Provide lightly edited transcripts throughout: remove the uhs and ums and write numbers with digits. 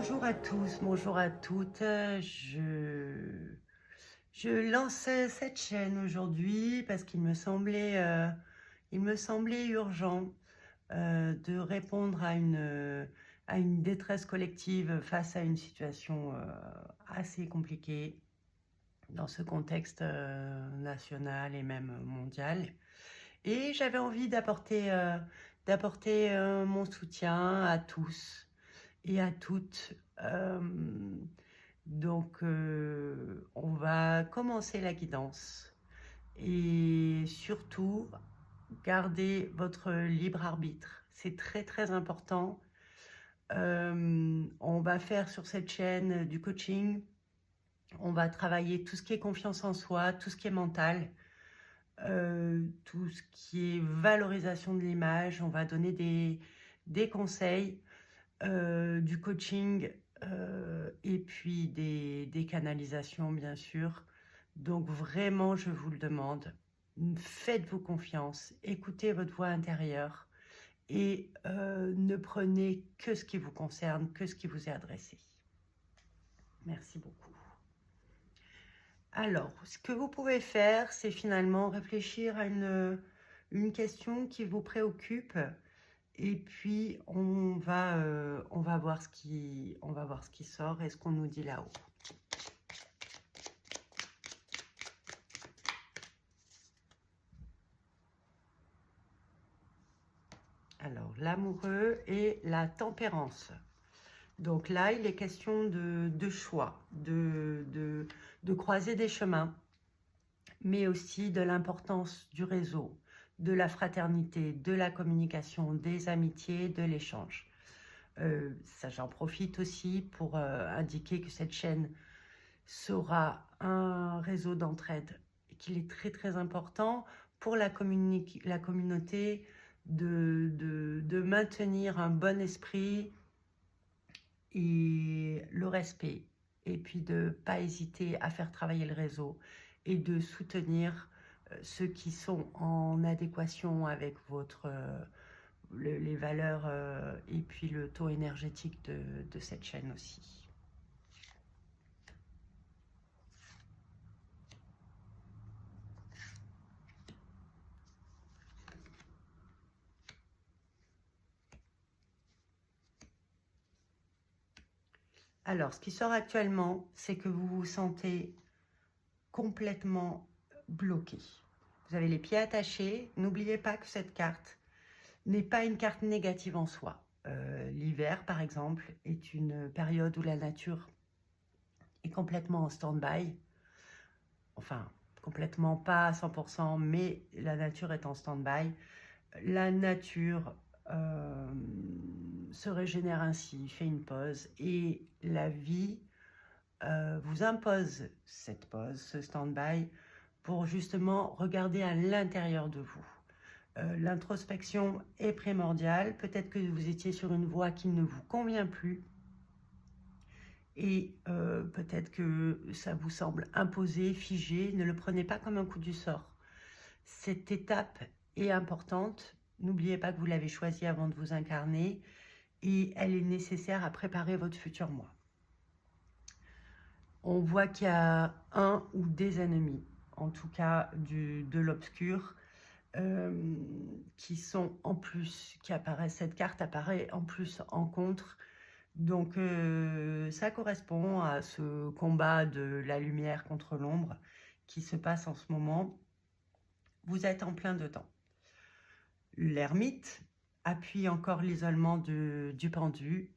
Bonjour à tous, bonjour à toutes. Je lance cette chaîne aujourd'hui parce il me semblait urgent de répondre à une détresse collective face à une situation assez compliquée dans ce contexte national et même mondial. Et j'avais envie d'apporter mon soutien à tous et à toutes. On va commencer la guidance et surtout, gardez votre libre arbitre. C'est très très important. On va faire sur cette chaîne du coaching. On va travailler tout ce qui est confiance en soi, tout ce qui est mental, tout ce qui est valorisation de l'image. On va donner des conseils, du coaching et puis des canalisations, bien sûr. Donc vraiment, je vous le demande, faites-vous confiance, écoutez votre voix intérieure et ne prenez que ce qui vous concerne, que ce qui vous est adressé. Merci beaucoup. Alors, ce que vous pouvez faire, c'est finalement réfléchir à une question qui vous préoccupe. Et puis, on va voir on va voir ce qui sort et ce qu'on nous dit là-haut. Alors, l'amoureux et la tempérance. Donc là, il est question de choix, de croiser des chemins, mais aussi de l'importance du réseau, de la fraternité, de la communication, des amitiés, de l'échange. J'en profite aussi pour indiquer que cette chaîne sera un réseau d'entraide et qu'il est très très important pour la communauté de maintenir un bon esprit et le respect, et puis de ne pas hésiter à faire travailler le réseau et de soutenir ceux qui sont en adéquation avec les valeurs et puis le taux énergétique de cette chaîne aussi. Alors, ce qui sort actuellement, c'est que vous vous sentez complètement bloqué. Vous avez les pieds attachés. N'oubliez pas que cette carte n'est pas une carte négative en soi. L'hiver, par exemple, est une période où la nature est complètement en stand-by. Enfin, complètement pas à 100%, mais la nature est en stand-by. La nature se régénère ainsi, fait une pause, et la vie vous impose cette pause, ce stand-by, pour justement regarder à l'intérieur de vous. L'introspection est primordiale. Peut-être que vous étiez sur une voie qui ne vous convient plus, et peut-être que ça vous semble imposé, figé. Ne le prenez pas comme un coup du sort. Cette étape est importante. N'oubliez pas que vous l'avez choisie avant de vous incarner, et elle est nécessaire à préparer votre futur moi. On voit qu'il y a un ou des ennemis, en tout cas de l'obscur, qui sont en plus, qui apparaissent. Cette carte apparaît en plus en contre. Donc ça correspond à ce combat de la lumière contre l'ombre qui se passe en ce moment. Vous êtes en plein dedans. L'ermite appuie encore l'isolement du pendu.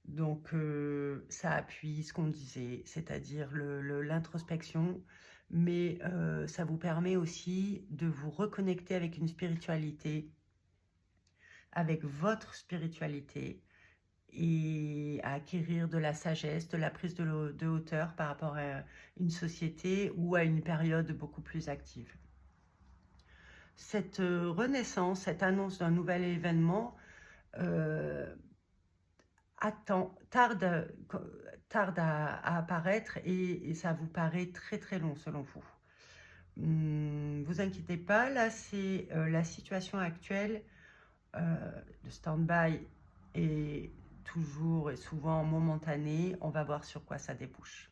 Donc ça appuie ce qu'on disait, c'est-à-dire l'introspection, mais ça vous permet aussi de vous reconnecter avec une spiritualité, avec votre spiritualité, et à acquérir de la sagesse, de la prise de hauteur par rapport à une société ou à une période beaucoup plus active. Cette renaissance, cette annonce d'un nouvel événement tarde à apparaître, et ça vous paraît très très long selon vous. Vous inquiétez pas, là c'est la situation actuelle de stand-by et toujours et souvent momentané. On va voir sur quoi ça débouche.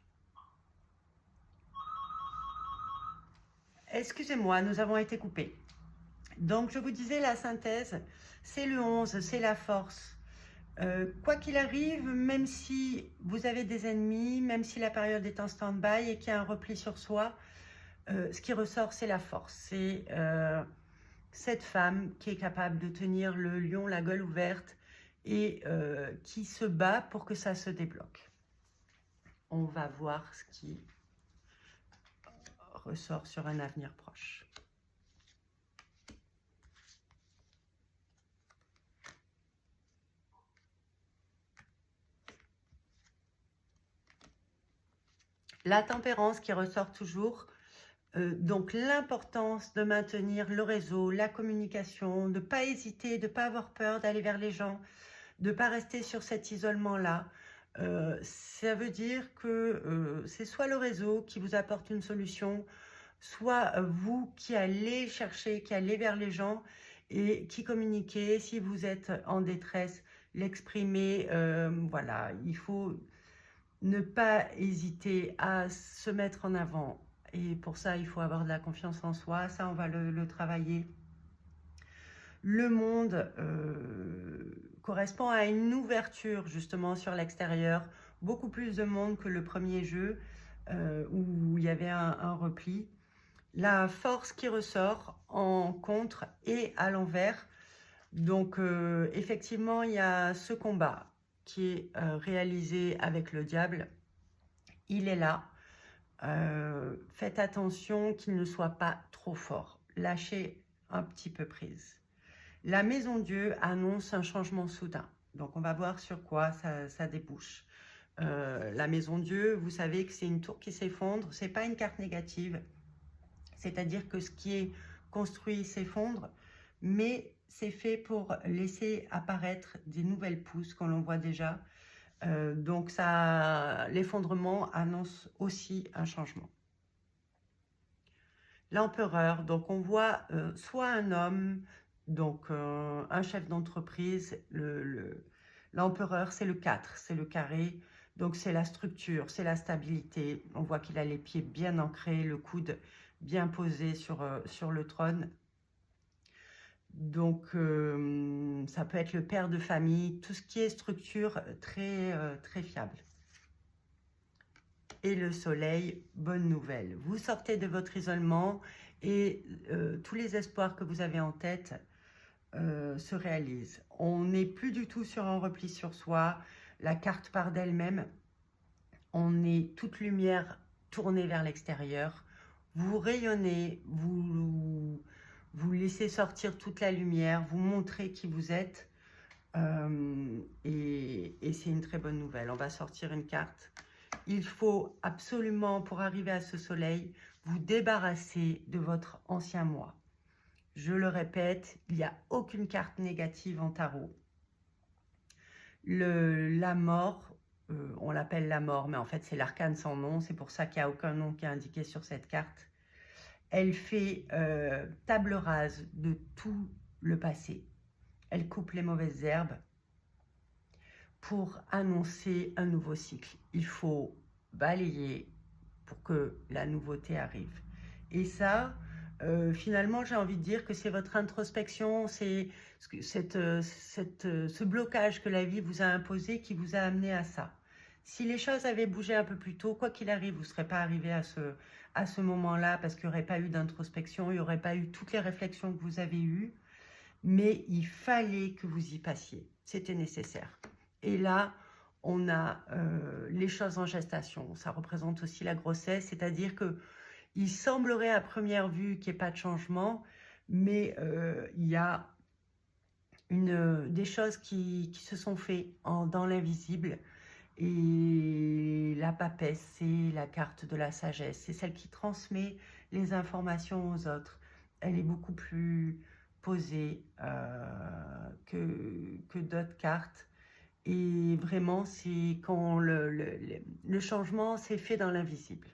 Excusez-moi, nous avons été coupés. Donc, je vous disais, la synthèse, c'est le 11, c'est la force. Quoi qu'il arrive, même si vous avez des ennemis, même si la période est en stand-by et qu'il y a un repli sur soi, ce qui ressort, c'est la force. C'est cette femme qui est capable de tenir le lion, la gueule ouverte, et qui se bat pour que ça se débloque. On va voir ce qui ressort sur un avenir proche. La tempérance qui ressort toujours, donc l'importance de maintenir le réseau, la communication, de ne pas hésiter, de ne pas avoir peur d'aller vers les gens, de ne pas rester sur cet isolement-là. Ça veut dire que c'est soit le réseau qui vous apporte une solution, soit vous qui allez chercher, qui allez vers les gens et qui communiquez. Si vous êtes en détresse, l'exprimer. Voilà, il faut ne pas hésiter à se mettre en avant. Et pour ça, il faut avoir de la confiance en soi. Ça, on va le travailler. Le monde correspond à une ouverture justement sur l'extérieur. Beaucoup plus de monde que le premier jeu où il y avait un repli. La force qui ressort en contre et à l'envers. Donc effectivement, il y a ce combat qui est réalisé avec le diable. Il est là. Faites attention qu'il ne soit pas trop fort. Lâchez un petit peu prise. La maison Dieu annonce un changement soudain. Donc on va voir sur quoi ça débouche. La maison Dieu, vous savez que c'est une tour qui s'effondre. Ce n'est pas une carte négative. C'est-à-dire que ce qui est construit s'effondre, mais c'est fait pour laisser apparaître des nouvelles pousses qu'on l'on voit déjà. Donc l'effondrement annonce aussi un changement. L'empereur, donc on voit soit un homme, donc un chef d'entreprise. L'empereur, c'est le 4, c'est le carré. Donc c'est la structure, c'est la stabilité. On voit qu'il a les pieds bien ancrés, le coude bien posé sur le trône. Donc, ça peut être le père de famille, tout ce qui est structure très fiable. Et le soleil, bonne nouvelle. Vous sortez de votre isolement et tous les espoirs que vous avez en tête se réalisent. On n'est plus du tout sur un repli sur soi. La carte part d'elle-même. On est toute lumière tournée vers l'extérieur. Vous rayonnez, vous laissez sortir toute la lumière, vous montrez qui vous êtes. Et c'est une très bonne nouvelle. On va sortir une carte. Il faut absolument, pour arriver à ce soleil, vous débarrasser de votre ancien moi. Je le répète, il n'y a aucune carte négative en tarot. La mort, on l'appelle la mort, mais en fait c'est l'arcane sans nom. C'est pour ça qu'il n'y a aucun nom qui est indiqué sur cette carte. Elle fait table rase de tout le passé. Elle coupe les mauvaises herbes pour annoncer un nouveau cycle. Il faut balayer pour que la nouveauté arrive. Et ça, finalement, j'ai envie de dire que c'est votre introspection, c'est ce blocage que la vie vous a imposé qui vous a amené à ça. Si les choses avaient bougé un peu plus tôt, quoi qu'il arrive, vous ne serez pas arrivé à ce moment-là parce qu'il n'y aurait pas eu d'introspection, il n'y aurait pas eu toutes les réflexions que vous avez eues, mais il fallait que vous y passiez. C'était nécessaire. Et là, on a les choses en gestation. Ça représente aussi la grossesse, c'est-à-dire que il semblerait à première vue qu'il n'y ait pas de changement, mais il y a des choses qui se sont faites dans l'invisible. Et la papesse, c'est la carte de la sagesse. C'est celle qui transmet les informations aux autres. Elle est beaucoup plus posée que d'autres cartes. Et vraiment, c'est quand le changement s'est fait dans l'invisible.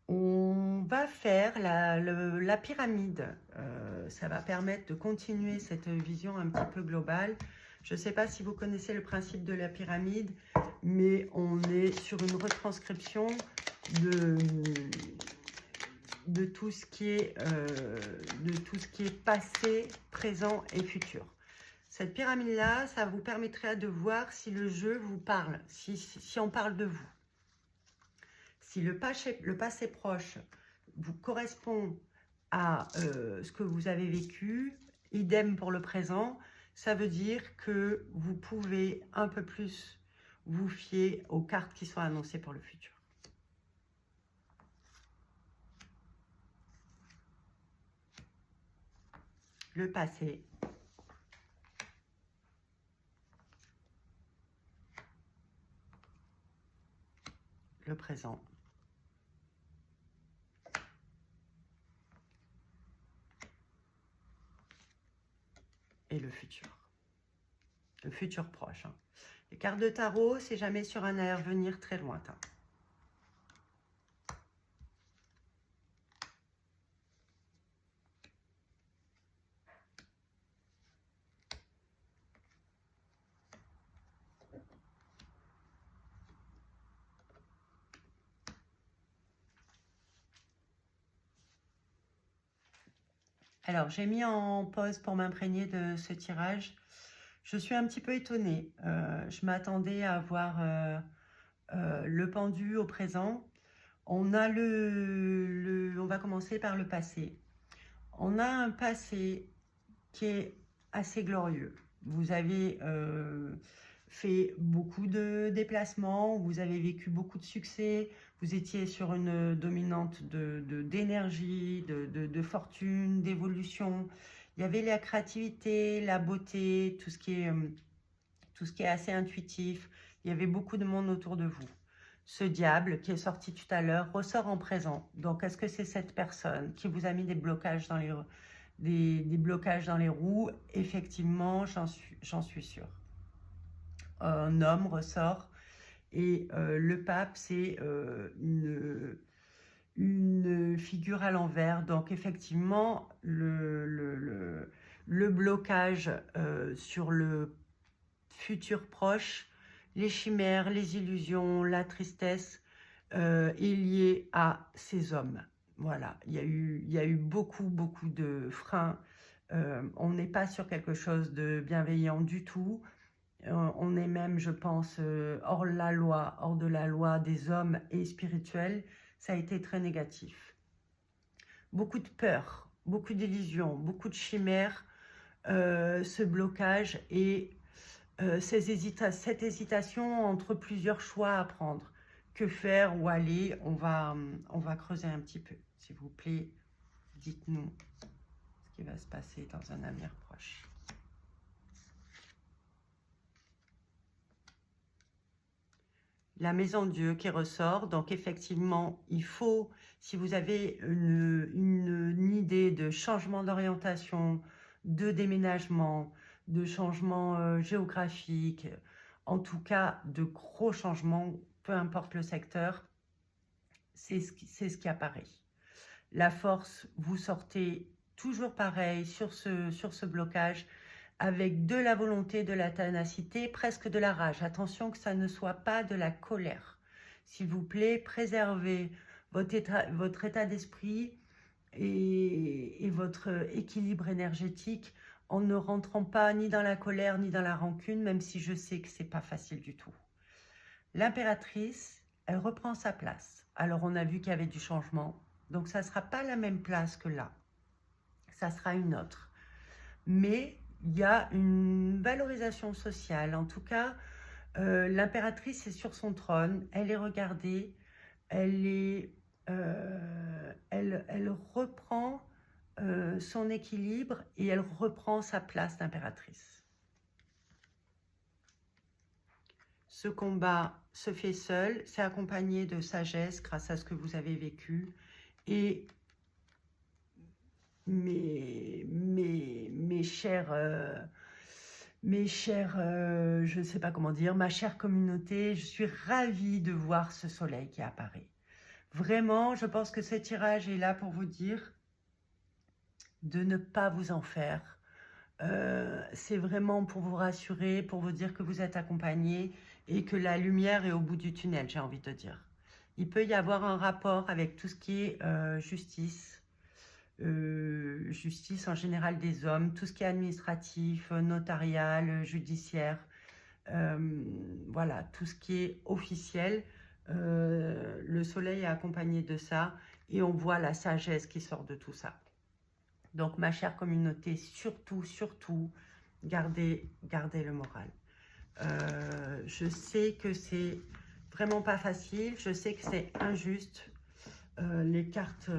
On va faire la pyramide. Ça va permettre de continuer cette vision un petit peu globale. Je ne sais pas si vous connaissez le principe de la pyramide, mais on est sur une retranscription de tout ce qui est, passé, présent et futur. Cette pyramide-là, ça vous permettrait de voir si le jeu vous parle, si on parle de vous. Si le passé proche vous correspond à ce que vous avez vécu, idem pour le présent, ça veut dire que vous pouvez un peu plus vous fier aux cartes qui sont annoncées pour le futur. Le passé. Le présent. Et le futur. Le futur proche. Hein. Les cartes de tarot, c'est jamais sur un avenir très lointain. Alors, j'ai mis en pause pour m'imprégner de ce tirage. Je suis un petit peu étonnée. Je m'attendais à avoir le pendu au présent. On a on va commencer par le passé. On a un passé qui est assez glorieux. Vous avez fait beaucoup de déplacements, vous avez vécu beaucoup de succès, vous étiez sur une dominante d'énergie, de fortune, d'évolution. Il y avait la créativité, la beauté, tout ce qui est assez intuitif. Il y avait beaucoup de monde autour de vous. Ce diable qui est sorti tout à l'heure ressort en présent. Donc, est-ce que c'est cette personne qui vous a mis des blocages dans les roues? Effectivement, j'en suis sûre. Un homme ressort et le pape, c'est une figure à l'envers. Donc, effectivement, le blocage sur le futur proche, les chimères, les illusions, la tristesse est liée à ces hommes. Voilà, il y a eu beaucoup de freins. On n'est pas sur quelque chose de bienveillant du tout. On est même, je pense, hors de la loi des hommes et spirituels. Ça a été très négatif. Beaucoup de peur, beaucoup d'illusions, beaucoup de chimères, ce blocage et cette hésitation entre plusieurs choix à prendre. Que faire, où aller? On va creuser un petit peu. S'il vous plaît, dites-nous ce qui va se passer dans un avenir proche. La maison de Dieu qui ressort. Donc, effectivement, il faut, si vous avez une idée de changement d'orientation, de déménagement, de changement géographique, en tout cas de gros changements, peu importe le secteur, c'est ce qui apparaît. La force, vous sortez toujours pareil sur ce blocage, avec de la volonté, de la ténacité, presque de la rage. Attention que ça ne soit pas de la colère. S'il vous plaît, préservez votre état d'esprit et votre équilibre énergétique en ne rentrant pas ni dans la colère ni dans la rancune, même si je sais que c'est pas facile du tout. L'impératrice, elle reprend sa place. Alors on a vu qu'il y avait du changement, donc ça ne sera pas la même place que là. Ça sera une autre. Mais il y a une valorisation sociale. En tout cas, l'impératrice est sur son trône, elle est regardée, elle reprend son équilibre et elle reprend sa place d'impératrice. Ce combat se fait seul, c'est accompagné de sagesse grâce à ce que vous avez vécu et mes chers, je ne sais pas comment dire, ma chère communauté, je suis ravie de voir ce soleil qui apparaît. Vraiment, je pense que ce tirage est là pour vous dire de ne pas vous en faire, C'est vraiment pour vous rassurer, pour vous dire que vous êtes accompagné et que la lumière est au bout du tunnel, j'ai envie de dire. Il peut y avoir un rapport avec tout ce qui est justice, justice en général des hommes, tout ce qui est administratif, notarial, judiciaire, voilà, tout ce qui est officiel. Le soleil est accompagné de ça et on voit la sagesse qui sort de tout ça. Donc, ma chère communauté, surtout, gardez le moral. Je sais que c'est vraiment pas facile, je sais que c'est injuste. Les cartes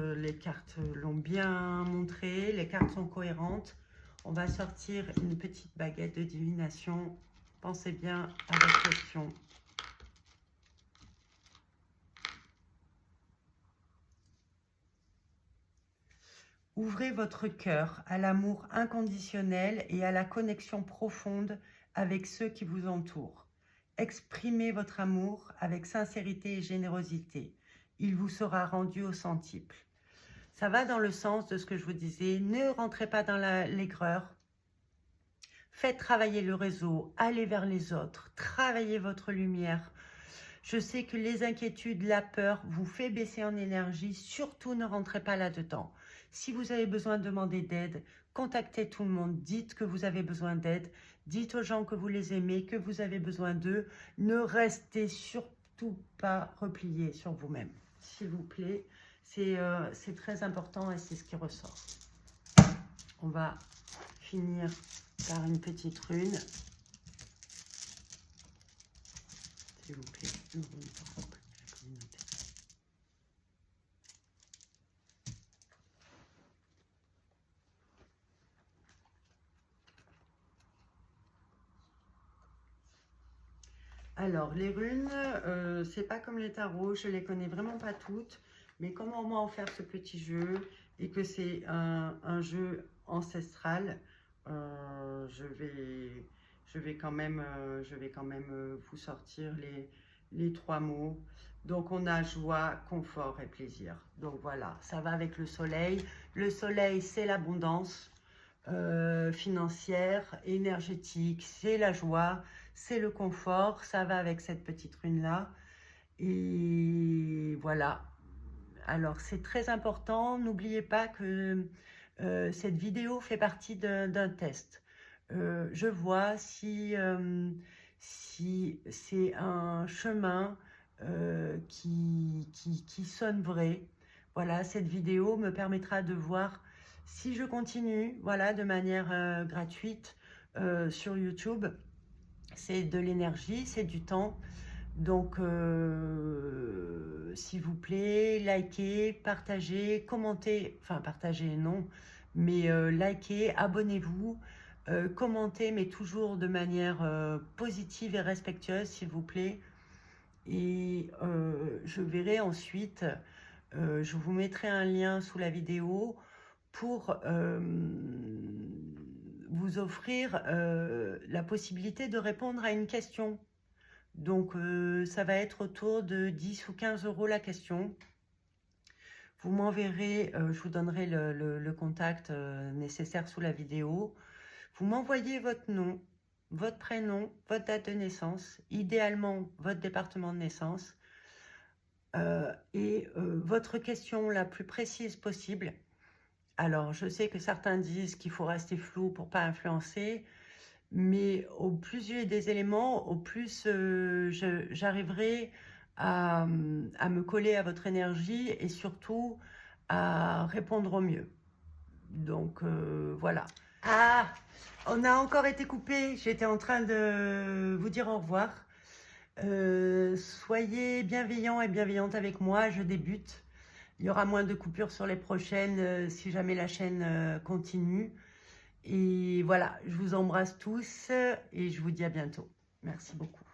l'ont bien montré, les cartes sont cohérentes. On va sortir une petite baguette de divination. Pensez bien à votre question. Ouvrez votre cœur à l'amour inconditionnel et à la connexion profonde avec ceux qui vous entourent. Exprimez votre amour avec sincérité et générosité. Il vous sera rendu au centuple. Ça va dans le sens de ce que je vous disais. Ne rentrez pas dans l'aigreur. Faites travailler le réseau. Allez vers les autres. Travaillez votre lumière. Je sais que les inquiétudes, la peur vous fait baisser en énergie. Surtout, ne rentrez pas là-dedans. Si vous avez besoin de demander d'aide, contactez tout le monde. Dites que vous avez besoin d'aide. Dites aux gens que vous les aimez, que vous avez besoin d'eux. Ne restez surtout pas repliés sur vous-même. S'il vous plaît, c'est très important et c'est ce qui ressort. On va finir par une petite rune. S'il vous plaît, une rune pour la communauté. Alors, les runes, c'est pas comme les tarots, je les connais vraiment pas toutes, mais comme on m'a offert ce petit jeu et que c'est un jeu ancestral, je vais quand même vous sortir les 3 mots. Donc, on a joie, confort et plaisir. Donc, voilà, ça va avec le soleil. Le soleil, c'est l'abondance financière, énergétique, c'est la joie, c'est le confort, ça va avec cette petite rune-là. Et voilà. Alors, c'est très important. N'oubliez pas que cette vidéo fait partie d'un test. Je vois si c'est un chemin qui sonne vrai. Voilà, cette vidéo me permettra de voir si je continue, voilà, de manière gratuite sur YouTube. C'est de l'énergie, c'est du temps. Donc, s'il vous plaît, likez, partagez, commentez. Enfin, partagez, non. Mais likez, abonnez-vous, commentez, mais toujours de manière positive et respectueuse, s'il vous plaît. Et je verrai ensuite, je vous mettrai un lien sous la vidéo pour vous offrir la possibilité de répondre à une question. Donc, ça va être autour de 10 ou 15 € la question. Vous m'enverrez, je vous donnerai le contact nécessaire sous la vidéo. Vous m'envoyez votre nom, votre prénom, votre date de naissance, idéalement votre département de naissance, et votre question la plus précise possible. Alors, je sais que certains disent qu'il faut rester flou pour ne pas influencer, mais au plus j'ai des éléments, au plus j'arriverai à me coller à votre énergie et surtout à répondre au mieux. Donc, voilà. Ah, on a encore été coupé. J'étais en train de vous dire au revoir. Soyez bienveillants et bienveillantes avec moi, je débute. Il y aura moins de coupures sur les prochaines si jamais la chaîne continue. Et voilà, je vous embrasse tous et je vous dis à bientôt. Merci beaucoup.